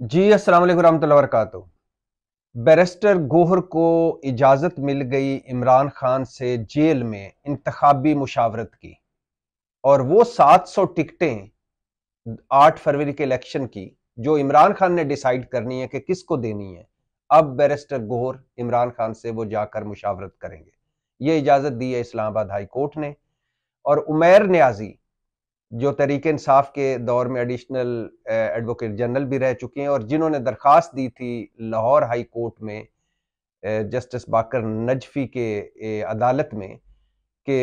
जी, अस्सलाम वालेकुम रहमतुल्लाहि व बरकातुहू। बैरिस्टर गोहर को इजाज़त मिल गई इमरान खान से जेल में इंतखाबी मुशावरत की, और वो 700 टिकटें 8 फरवरी के इलेक्शन की, जो इमरान खान ने डिसाइड करनी है कि किसको देनी है। अब बैरिस्टर गोहर इमरान खान से वो जाकर मुशावरत करेंगे। ये इजाज़त दी है इस्लामाबाद हाई कोर्ट ने। और उमैर न्याजी, जो तहरीक इंसाफ के दौर में एडिशनल एडवोकेट जनरल भी रह चुके हैं और जिन्होंने दरखास्त दी थी लाहौर हाई कोर्ट में जस्टिस बाकर नजफी के अदालत में कि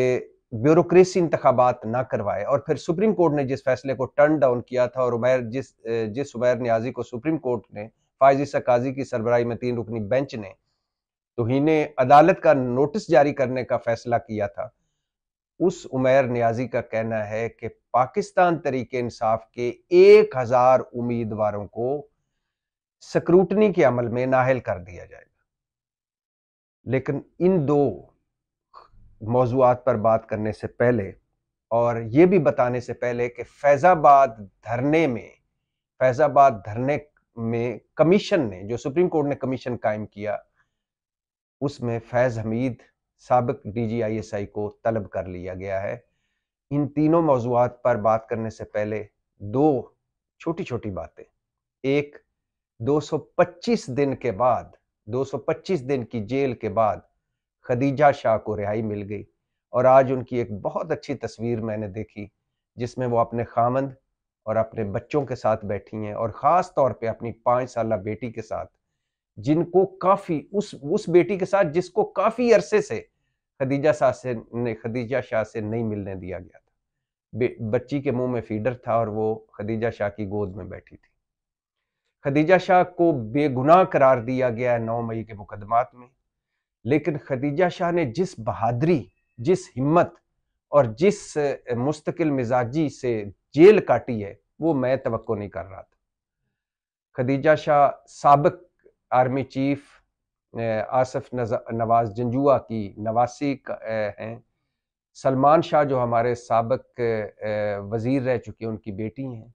ब्यूरोक्रेसी इंतखाबात ना करवाए, और फिर सुप्रीम कोर्ट ने जिस फैसले को टर्न डाउन किया था और जिस उमैर न्याजी को सुप्रीम कोर्ट ने फायज ईसा काजी की सरबराही में 3 रुकनी बेंच ने तौहीन अदालत का नोटिस जारी करने का फैसला किया था, उस उमैर न्याजी का कहना है कि पाकिस्तान तरीके इंसाफ के 1000 उम्मीदवारों को स्क्रूटनी के अमल में नाअहल कर दिया जाएगा। लेकिन इन दो मौजूआत पर बात करने से पहले और यह भी बताने से पहले कि फैजाबाद धरने में कमीशन ने, जो सुप्रीम कोर्ट ने कमीशन कायम किया, उसमें फैज हमीद साबिक DGISI को तलब कर लिया गया है। इन तीनों मौजूआत पर बात करने से पहले दो छोटी छोटी बातें। एक, 225 दिन के बाद, 225 दिन की जेल के बाद खदीजा शाह को रिहाई मिल गई, और आज उनकी एक बहुत अच्छी तस्वीर मैंने देखी जिसमें वो अपने खामंद और अपने बच्चों के साथ बैठी हैं, और ख़ास तौर पे अपनी 5 साला बेटी के साथ, जिनको काफ़ी उस बेटी के साथ जिसको काफ़ी अरसे से खदीजा शाह से नहीं मिलने दिया गया था। बच्ची के मुंह में फीडर था और वो खदीजा शाह की गोद में बैठी थी। खदीजा शाह को बेगुनाह करार दिया गया है 9 मई के मुकदमात में, लेकिन खदीजा शाह ने जिस बहादुरी, जिस हिम्मत और जिस मुस्तकिल मिजाजी से जेल काटी है, वो मैं तवक्को नहीं कर रहा था। खदीजा शाह साबिक आर्मी चीफ आसिफ नवाज जंजुआ की नवासी हैं। सलमान शाह, जो हमारे साबिक वजीर रह चुके हैं, उनकी बेटी हैं।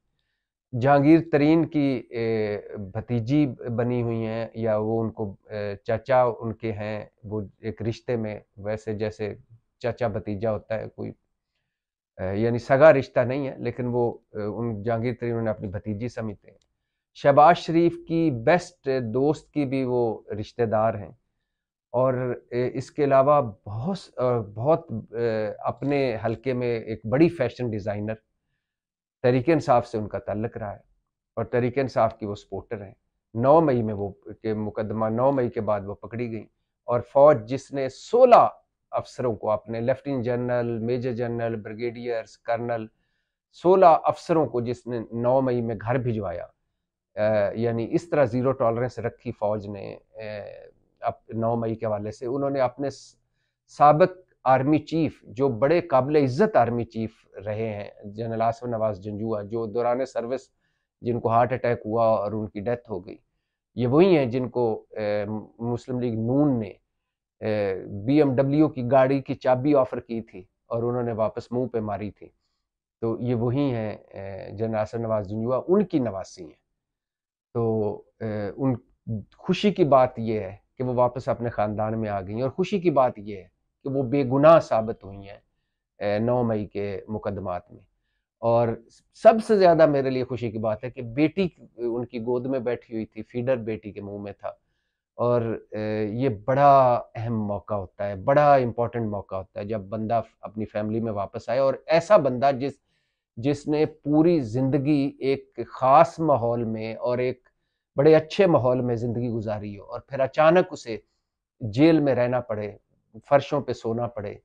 जहांगीर तरीन की भतीजी बनी हुई हैं, या वो उनको चाचा उनके हैं, वो एक रिश्ते में, वैसे जैसे चाचा भतीजा होता है कोई, यानी सगा रिश्ता नहीं है, लेकिन वो उन जहांगीर तरीन उन्हें अपनी भतीजी समझते हैं। शहबाज शरीफ की बेस्ट दोस्त की भी वो रिश्तेदार हैं। और इसके अलावा बहुत अपने हलके में एक बड़ी फैशन डिज़ाइनर, तहरीक इंसाफ से उनका ताल्लुक रहा है और तहरीक इंसाफ की वो सपोर्टर हैं। 9 मई में वो के मुकदमा 9 मई के बाद वो पकड़ी गई, और फौज जिसने 16 अफसरों को, अपने lieutenant general, major general, brigadiers, colonel, 16 अफसरों को जिसने 9 मई में घर भिजवाया, यानी इस तरह ज़ीरो टॉलरेंस रखी फ़ौज ने अब 9 मई के हवाले से। उन्होंने अपने साबिक आर्मी चीफ, जो बड़े काबिल इज़्ज़त आर्मी चीफ रहे हैं, जनरल आसिफ नवाज जंजुआ, जो दौरान सर्विस जिनको हार्ट अटैक हुआ और उनकी डेथ हो गई, ये वही हैं जिनको मुस्लिम लीग नून ने BMW की गाड़ी की चाबी ऑफर की थी और उन्होंने वापस मुंह पे मारी थी। तो ये वही हैं जनरल आसिफ नवाज जंजुआ, उनकी नवासी हैं। तो उन खुशी की बात यह है कि वो वापस अपने ख़ानदान में आ गई, और खुशी की बात यह है कि वो बेगुनाह साबित हुई हैं 9 मई के मुकदमात में। और सबसे ज़्यादा मेरे लिए खुशी की बात है कि बेटी उनकी गोद में बैठी हुई थी, फीडर बेटी के मुंह में था। और ये बड़ा अहम मौका होता है, बड़ा इम्पोर्टेंट मौका होता है जब बंदा अपनी फैमिली में वापस आए, और ऐसा बंदा जिसने पूरी ज़िंदगी एक ख़ास माहौल में और एक बड़े अच्छे माहौल में ज़िंदगी गुजारी हो, और फिर अचानक उसे जेल में रहना पड़े, फर्शों पे सोना पड़े,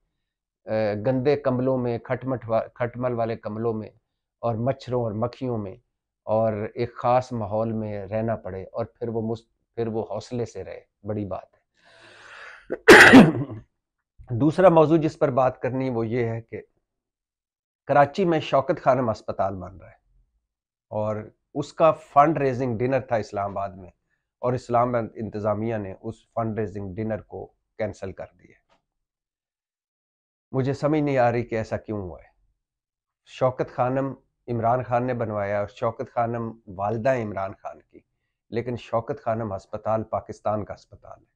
गंदे कम्बलों में, खटमल वाले कम्बलों में, और मच्छरों और मक्खियों में, और एक ख़ास माहौल में रहना पड़े, और फिर वो हौसले से रहे, बड़ी बात है। दूसरा मौजू जिस पर बात करनी वो ये है कि कराची में शौकत खानम अस्पताल बन रहा है, और उसका फंड रेजिंग डिनर था इस्लामाबाद में, और इस्लामाबाद इंतज़ामिया ने उस फंड रेजिंग डिनर को कैंसिल कर दिया। मुझे समझ नहीं आ रही कि ऐसा क्यों हुआ है। शौकत खानम इमरान खान ने बनवाया, और शौकत खानम वालदा इमरान खान की, लेकिन शौकत खानम अस्पताल पाकिस्तान का अस्पताल है।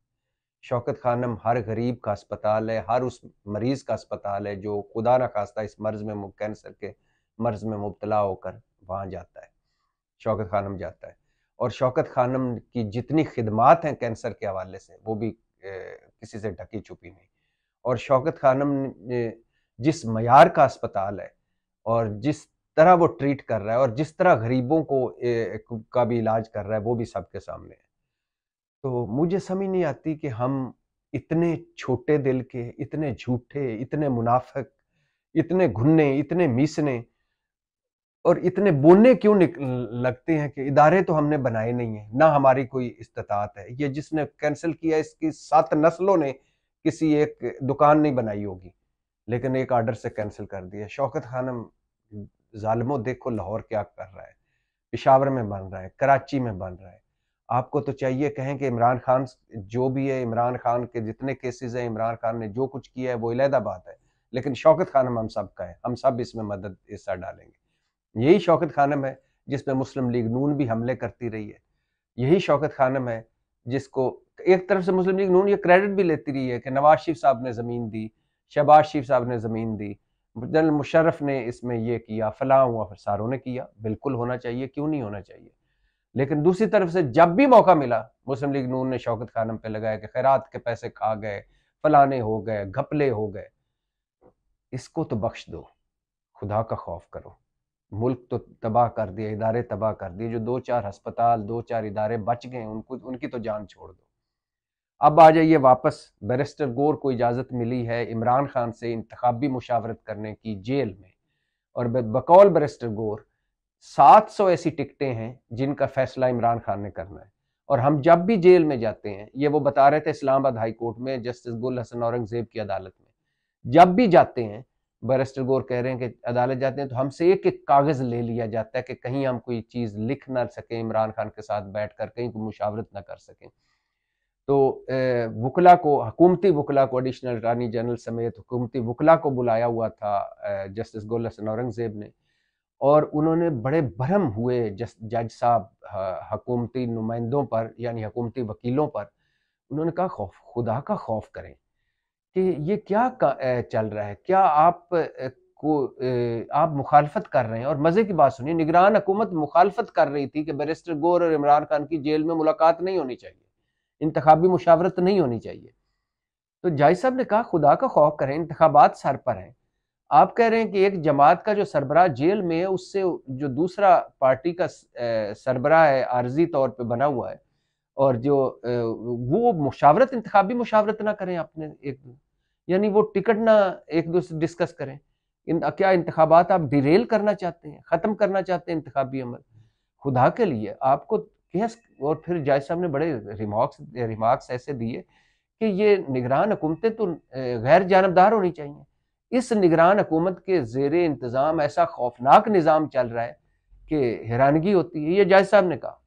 शौकत खानम हर गरीब का अस्पताल है, हर उस मरीज का अस्पताल है जो खुदा न खास्ता इस मर्ज में, कैंसर के मर्ज में मुब्तला होकर वहाँ जाता है, शौकत खानम जाता है। और शौकत खानम की जितनी खिदमात हैं कैंसर के हवाले से वो भी किसी से ढकी छुपी नहीं। और शौकत खानम जिस मयार का अस्पताल है और जिस तरह वो ट्रीट कर रहा है और जिस तरह गरीबों को का भी इलाज कर रहा है वो भी सबके सामने है। तो मुझे समझ नहीं आती कि हम इतने छोटे दिल के, इतने झूठे, इतने मुनाफिक, इतने घुन्ने, इतने मीसने और इतने बोलने क्यों लगते हैं कि इदारे तो हमने बनाए नहीं है, ना हमारी कोई इस्तिताअत है। ये जिसने कैंसिल किया इसकी 7 नस्लों ने किसी एक दुकान नहीं बनाई होगी, लेकिन एक आर्डर से कैंसिल कर दिया। शौकत खानम जालिमों देखो लाहौर क्या कर रहा है, पेशावर में बन रहा है, कराची में बन रहा है। आपको तो चाहिए कहें कि इमरान खान जो भी है, इमरान खान के जितने केसेस हैं, इमरान खान ने जो कुछ किया है वो अलहदा बात है, लेकिन शौकत खानम हम सब का है, हम सब इसमें मदद हिस्सा डालेंगे। यही शौकत खानम है जिसमें मुस्लिम लीग नून भी हमले करती रही है। यही शौकत खानम है जिसको एक तरफ से मुस्लिम लीग नून ये क्रेडिट भी लेती रही है कि नवाज शरीफ साहब ने ज़मीन दी, शहबाज शरीफ साहब ने ज़मीन दी, जनरल मुशर्रफ ने इसमें ये किया, फलां हुआ, सारों ने किया। बिल्कुल होना चाहिए, क्यों नहीं होना चाहिए। लेकिन दूसरी तरफ से जब भी मौका मिला मुस्लिम लीग नून ने शौकत खानम पे लगाया कि खैरात के पैसे खा गए, फलाने हो गए, घपले हो गए। इसको तो बख्श दो, खुदा का खौफ करो। मुल्क तो तबाह कर दिया, इदारे तबाह कर दिए। जो 2-4 अस्पताल, 2-4 इदारे बच गए उनकी तो जान छोड़ दो। अब आ जाइए वापस, बैरिस्टर गौर को इजाज़त मिली है इमरान खान से इंतखाबी मुशावरत करने की जेल में, और बकौल बैरिस्टर गौर 700 ऐसी टिकटें हैं जिनका फैसला इमरान खान ने करना है। और हम जब भी जेल में जाते हैं, ये वो बता रहे थे इस्लामाबाद हाई कोर्ट में जस्टिस गुल हसन औरंगजेब की अदालत में, जब भी जाते हैं बैरिस्टर गौर कह रहे हैं कि अदालत जाते हैं तो हमसे एक एक कागज ले लिया जाता है कि कहीं हम कोई चीज लिख ना सकें, इमरान खान के साथ बैठकर कहीं कोई मुशावरत ना कर सकें। तो वकला को, हुकूमती वकला को, एडिशनल अटॉर्नी जनरल समेत हुकूमती वकला को बुलाया हुआ था जस्टिस गुल हसन औरंगजेब ने, और उन्होंने बड़े भरम हुए जज साहब हुकूमती नुमाइंदों पर, यानी हुकूमती वकीलों पर। उन्होंने कहा खुदा का खौफ करें कि ये क्या चल रहा है, क्या आप मुखालफत कर रहे हैं। और मजे की बात सुनिए, निगरान हुकूमत मुखालफत कर रही थी कि बैरिस्टर गौर और इमरान खान की जेल में मुलाकात नहीं होनी चाहिए, इंतखाबी मुशावरत नहीं होनी चाहिए। तो जज साहब ने कहा खुदा का खौफ करें, इंतखाबात सर पर हैं। आप कह रहे हैं कि एक जमात का जो सरबराह जेल में है, उससे जो दूसरा पार्टी का सरबराह है आर्जी तौर पे बना हुआ है, और जो वो मुशावरत, इंतखाबी मुशावरत ना करें अपने एक, यानी वो टिकट ना एक दूसरे डिस्कस करें। क्या इंतखाबात आप डिरेल करना चाहते हैं, ख़त्म करना चाहते हैं इंतखाबी अमल? खुदा के लिए आपको केस। और फिर जज साहब ने बड़े रिमार्क्स ऐसे दिए कि ये निगरान हुकूमतें तो गैर जानबदार होनी चाहिए। इस निगरान हुकूमत के ज़ेरे इंतज़ाम ऐसा खौफनाक निज़ाम चल रहा है कि हैरानगी होती है। ये जज साहब ने कहा,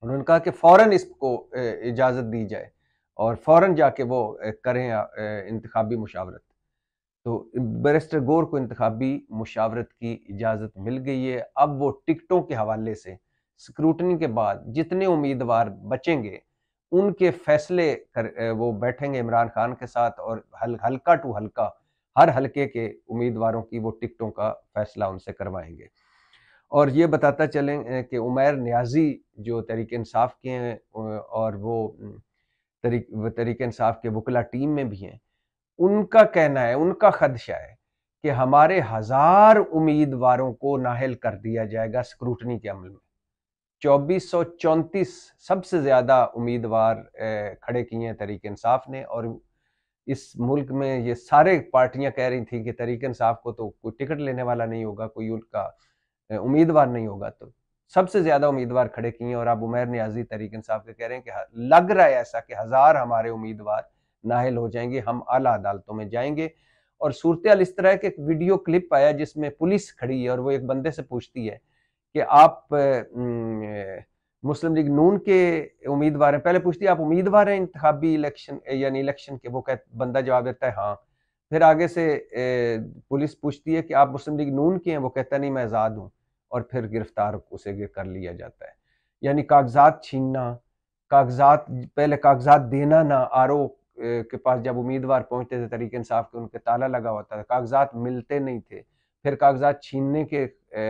उन्होंने कहा कि फ़ौरन इसको इजाज़त दी जाए और फ़ौरन जाके वो करें इंतखाबी मुशावरत। तो बैरिस्टर गौर को इंतखाबी मुशावरत की इजाज़त मिल गई है। अब वो टिकटों के हवाले से स्क्रूटनी के बाद जितने उम्मीदवार बचेंगे उनके फैसले वो बैठेंगे इमरान खान के साथ, और हल्का टू हल्का हर हल्के के उम्मीदवारों की वो टिकटों का फैसला उनसे करवाएंगे। और ये बताता चलें कि उमैर नियाजी जो तहरीक इंसाफ के हैं और वो तहरीक इंसाफ के वकला टीम में भी हैं, उनका कहना है, उनका खदशा है कि हमारे 1000 उम्मीदवारों को नाअहल कर दिया जाएगा स्क्रूटनी के अमल में। 2434 सबसे ज्यादा उम्मीदवार खड़े किए हैं तहरीक इंसाफ ने, और इस मुल्क में ये सारे पार्टियां कह रही थी कि तहरीक इंसाफ को तो कोई टिकट लेने वाला नहीं होगा, कोई उनका उम्मीदवार नहीं होगा, तो सबसे ज्यादा उम्मीदवार खड़े किए। और अब उमैर नियाजी तहरीक इंसाफ के कह रहे हैं कि लग रहा है ऐसा कि 1000 हमारे उम्मीदवार नाअहल हो जाएंगे, हम आला अदालतों में जाएंगे। और सूरत इस तरह के एक वीडियो क्लिप आया जिसमें पुलिस खड़ी है और वो एक बंदे से पूछती है कि आप मुस्लिम लीग नून के उम्मीदवार हैं। पहले पूछती है आप उम्मीदवार हैं इंतखाबी इलेक्शन यानी इलेक्शन के, वो बंदा जवाब देता है हाँ। फिर आगे से पुलिस पूछती है कि आप मुस्लिम लीग नून के हैं, वो कहता है नहीं मैं आज़ाद हूँ, और फिर गिरफ्तार उसे कर लिया जाता है। यानी कागजात छीनना, कागजात पहले कागजात देना ना, आरओ के पास जब उम्मीदवार पहुंचते थे तरीके इंसाफ के, उनके ताला लगा होता था, कागजात मिलते नहीं थे, फिर कागजात छीनने के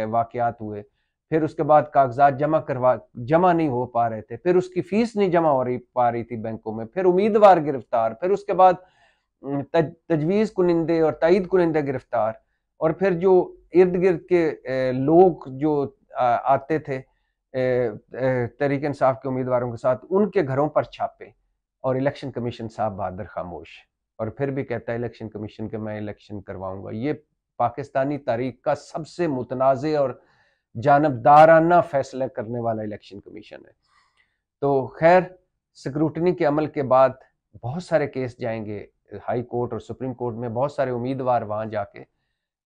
वाकयात हुए, फिर उसके बाद कागजात जमा नहीं हो पा रहे थे, फिर उसकी फीस नहीं जमा हो पा रही थी बैंकों में, फिर उम्मीदवार गिरफ्तार, फिर उसके बाद तजवीज़ कुनिंदे और तईद कुनिंदे गिरफ्तार, और फिर जो इर्द गिर्द के लोग जो आते थे तहरीक इंसाफ के उम्मीदवारों के साथ, उनके घरों पर छापे, और इलेक्शन कमीशन साहब बहादुर खामोश, और फिर भी कहता है इलेक्शन कमीशन के मैं इलेक्शन करवाऊंगा। ये पाकिस्तानी तारीख का सबसे मुतनाज़ और जानबदाराना फैसला करने वाला इलेक्शन कमीशन है। तो खैर, स्क्रूटनी के अमल के बाद बहुत सारे केस जाएंगे हाई कोर्ट और सुप्रीम कोर्ट में, बहुत सारे उम्मीदवार वहां जाके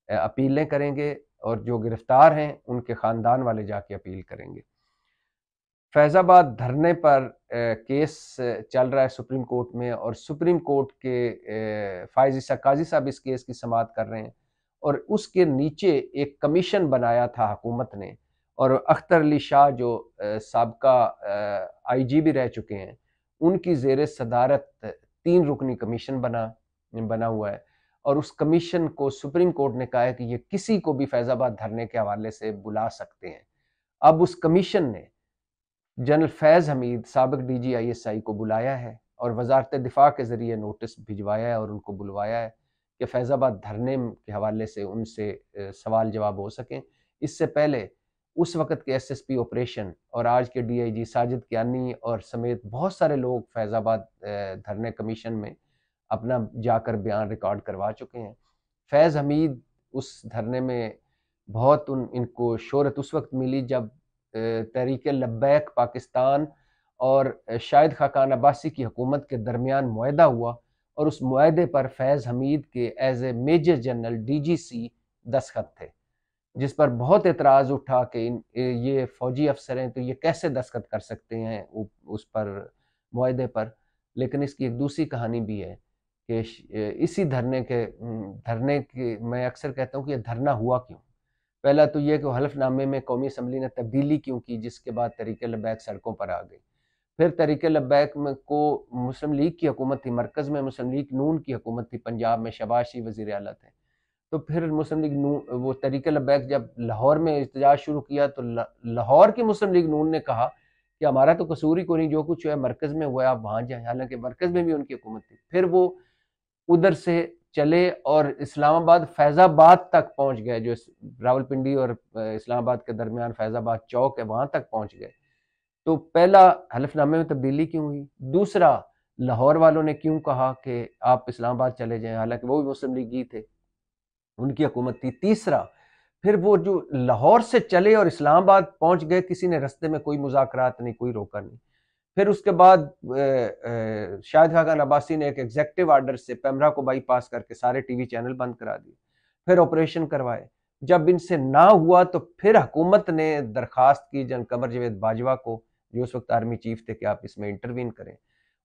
अपीलें करेंगे, और जो गिरफ्तार हैं उनके ख़ानदान वाले जाके अपील करेंगे। फैज़ाबाद धरने पर केस चल रहा है सुप्रीम कोर्ट में, और सुप्रीम कोर्ट के फ़ाइज़ ईसा काजी साहब इस केस की समाअत कर रहे हैं, और उसके नीचे एक कमीशन बनाया था हुकूमत ने, और अख्तर अली शाह जो साबका IG भी रह चुके हैं, उनकी ज़ेर सदारत 3 रुकनी कमीशन बना हुआ है, और उस कमीशन को सुप्रीम कोर्ट ने कहा है कि ये किसी को भी फैज़ाबाद धरने के हवाले से बुला सकते हैं। अब उस कमीशन ने जनरल फैज़ हमीद साबिक DG ISI को बुलाया है, और वजारत दिफा के ज़रिए नोटिस भिजवाया है और उनको बुलवाया है कि फैज़ाबाद धरने के हवाले से उनसे सवाल जवाब हो सकें। इससे पहले उस वक़्त के SSP ऑपरेशन और आज के DIG साजिद कियानी और समेत बहुत सारे लोग फैज़ाबाद धरने कमीशन में अपना जाकर बयान रिकॉर्ड करवा चुके हैं। फैज़ हमीद उस धरने में बहुत इनको शोहरत उस वक्त मिली जब तहरीक लब्बैक पाकिस्तान और शाहिद खाकान अब्बासी की हुकूमत के दरमियान मुआहदा हुआ, और उस मुआहदे पर फैज़ हमीद के as a major general DGC दस्तखत थे, जिस पर बहुत एतराज़ उठा कि ये फ़ौजी अफसर हैं तो ये कैसे दस्तखत कर सकते हैं उस पर मुआहदे पर। लेकिन इसकी एक दूसरी कहानी भी है कि इसी धरने के मैं अक्सर कहता हूँ कि ये धरना हुआ क्यों। पहला तो यह कि हलफनामे में कौमी असम्बली ने तब्दीली क्यों की, जिसके बाद तहरीक लब्बैक सड़कों पर आ गई। फिर तहरीक लब्बैक में को मुस्लिम लीग की हुकूमत थी, मरकज़ में मुस्लिम लीग नून की हुकूमत थी, पंजाब में शहबाज शरीफ वज़ीर आला थे। तो फिर मुस्लिम लीग नून, वो तहरीक लब्बैक जब लाहौर में एहतजाज शुरू किया तो लाहौर की मुस्लिम लीग नून ने कहा कि हमारा तो कसूर ही कोई नहीं, जो कुछ है मरकज़ में हुआ है आप वहाँ जाएँ, हालांकि मरकज़ में भी उनकी हुकूमत थी। फिर वो उधर से चले और इस्लामाबाद फैज़ाबाद तक पहुंच गए, जो रावलपिंडी और इस्लामाबाद के दरमियान फैज़ाबाद चौक है वहां तक पहुंच गए। तो पहला, हलफनामे में तब्दीली क्यों हुई? दूसरा, लाहौर वालों ने क्यों कहा कि आप इस्लामाबाद चले जाएं, हालांकि वो भी मुस्लिम लीग ही थे, उनकी हुकूमत थी। तीसरा, फिर वो जो लाहौर से चले और इस्लामाबाद पहुंच गए, किसी ने रस्ते में कोई मुज़ाकरात नहीं, कोई रोका नहीं। फिर उसके बाद शाहिद खाकान अब्बासी ने एक एग्जेक्टिव आर्डर से पैमरा को बाईपास करके सारे TV चैनल बंद करा दिए, फिर ऑपरेशन करवाए। जब इनसे ना हुआ तो फिर हुकूमत ने दरखास्त की जनरल कमर जावेद बाजवा को, जो उस वक्त आर्मी चीफ थे, कि आप इसमें इंटरवीन करें।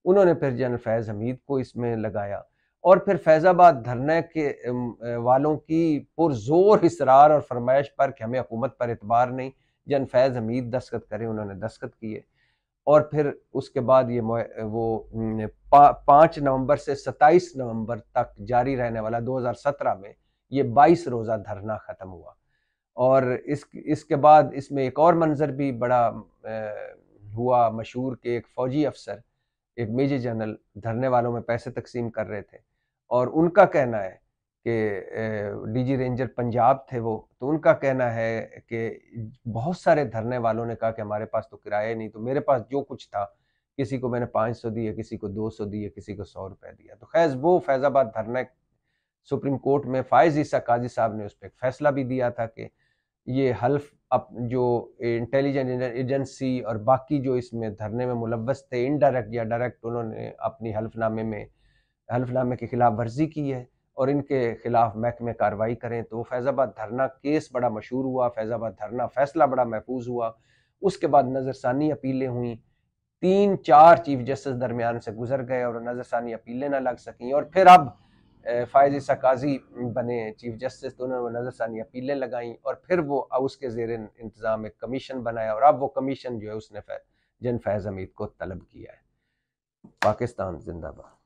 उन्होंने फिर जनरल फैज़ हमीद को इसमें लगाया, और फिर फैज़ाबाद धरने के वालों की पुरजोर इसरार और फरमाइश पर कि हमें हुकूमत पर एतबार नहीं, जनरल फैज़ हमीद दस्तखत करें, उन्होंने दस्तखत किए। और फिर उसके बाद ये वो 5 नवंबर से 27 नवंबर तक जारी रहने वाला 2017 में ये 22 रोज़ा धरना ख़त्म हुआ। और इसके बाद इसमें एक और मंजर भी बड़ा हुआ मशहूर कि एक फ़ौजी अफसर, एक मेजर जनरल धरने वालों में पैसे तकसीम कर रहे थे, और उनका कहना है कि DG रेंजर पंजाब थे वो, तो उनका कहना है कि बहुत सारे धरने वालों ने कहा कि हमारे पास तो किराया नहीं, तो मेरे पास जो कुछ था, किसी को मैंने 500 दिए, किसी को 200 दिए, किसी को 100 रुपये दिया। तो खैर वो फैज़ाबाद धरना सुप्रीम कोर्ट में फ़ाइज़ ईसा काजी साहब ने उस पर एक फैसला भी दिया था कि ये हल्फ अब जो इंटेलिजेंस एजेंसी और बाकी जो इसमें धरने में मुलव्वस थे, इनडायरेक्ट या डायरेक्ट, उन्होंने अपनी हल्फनामे की खिलाफ वर्जी की है और इनके खिलाफ महकमे कार्रवाई करें। तो फैज़ाबाद धरना केस बड़ा मशहूर हुआ, फैज़ाबाद धरना फैसला बड़ा महफूज हुआ। उसके बाद नज़रसानी अपीलें हुई, 3-4 चीफ जस्टिस दरमियान से गुजर गए और नज़रसानी अपीलें ना लग सकें, और फिर अब फ़ायज़ ईसा काजी बने चीफ जस्टिस, तो उन्होंने नज़रसानी अपीलें लगाई और फिर वो उसके ज़ेर इंतज़ाम एक कमीशन बनाया और अब वो कमीशन जो है उसने जन फैज़ हमीद को तलब किया है। पाकिस्तान जिंदाबाद।